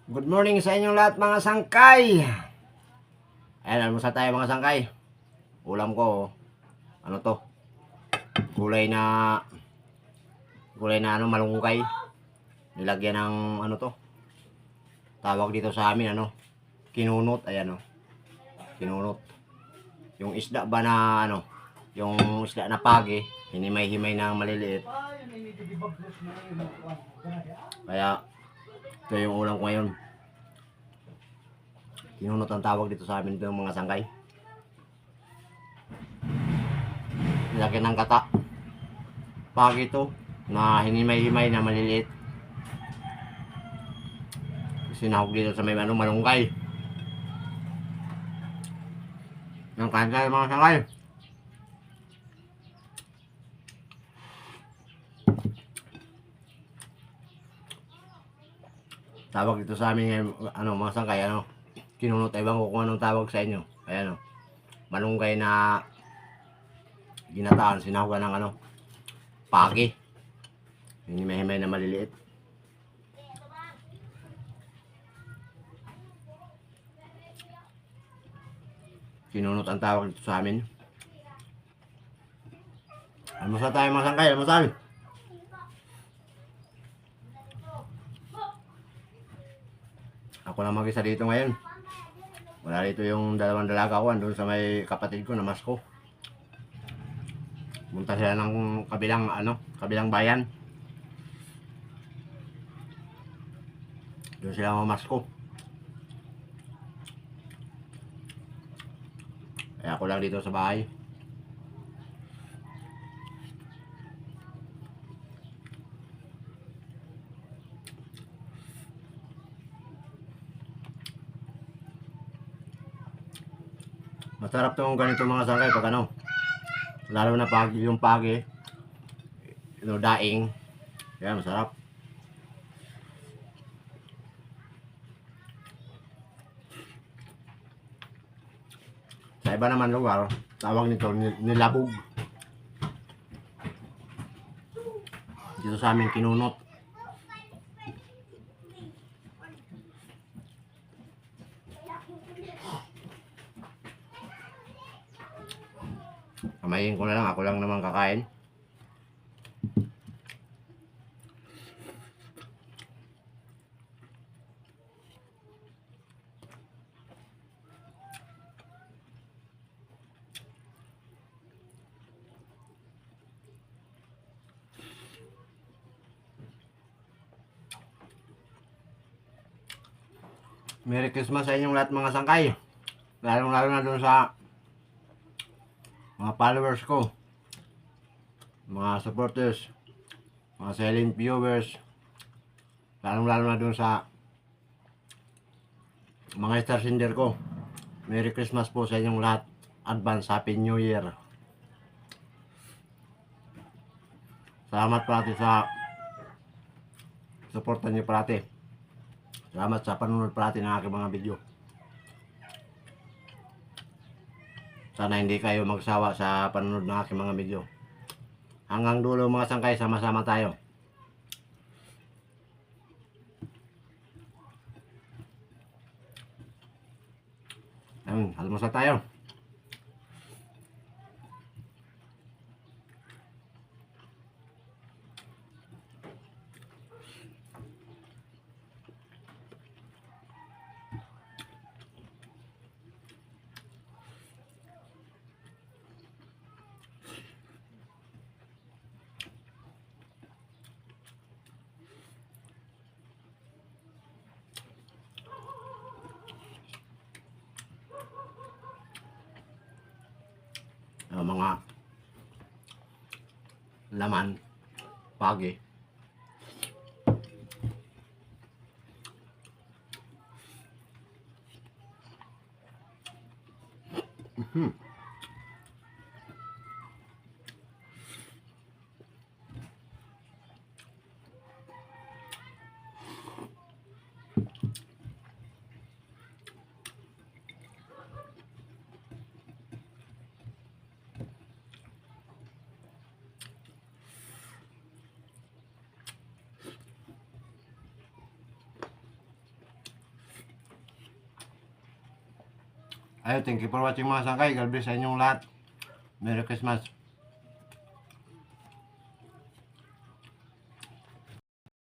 Good morning sa inyong lahat mga sangkay. Ayan, almusal tayo mga sangkay. Ulam ko, ano to? Gulay na malunggay. Nilagyan ng ano to? Tawag dito sa amin kinunot, ayan kinunot. Yung isda ba na yung isda na pagi, hinimay-himay na maliliit. Kaya ito yung ulam ko ngayon. Kinunot ang tawag dito sa amin ng mga sangkay. Nilagyan ng kata. Pagi ito na hinimay-himay na maliliit. Sinahog dito sa may malunggay. Ng kain mga sangkay. Tawag dito sa amin mga sangkay, kinunot, ewan ko kung anong tawag sa inyo. Ayan malunggay na ginataan, sinahugan ng pagi. Hinimay-himay na maliliit. Kinunot ang tawag dito sa amin. Almusal tayo mga sangkay, almusal. Ako lang mag-isa dito ngayon. Wala dito yung dalawang dalaga ko, andun sa may kapatid ko na Masko. Punta sila ng kabilang bayan. Doon sila mamasko. Kaya ako lang dito sa bahay. Masarap tong ganito mga sangkay pag lalo na yung pagi, daing. Kaya masarap. Sa iba naman lugar, tawag nito nilabog. Dito sa amin kinunot. Kamayin ko na lang, ako lang naman kakain. Merry Christmas sa inyong lahat mga sangkay. Lalo na dun sa mga followers ko, mga supporters, mga silent viewers. Lalo na dun sa mga star sender ko. Merry Christmas po sa inyong lahat. Advance Happy New Year. Salamat parati sa suporta niyo parati. Salamat sa panunod parati ng aking mga video. Sana hindi kayo magsawa sa panunod ng aking mga video. Hanggang dulo mga sangkay, sama-sama tayo. Almusal tayo. Mga laman pagi. Ayun, thank you for watching mga sangkay. God bless sa inyong lahat. Merry Christmas.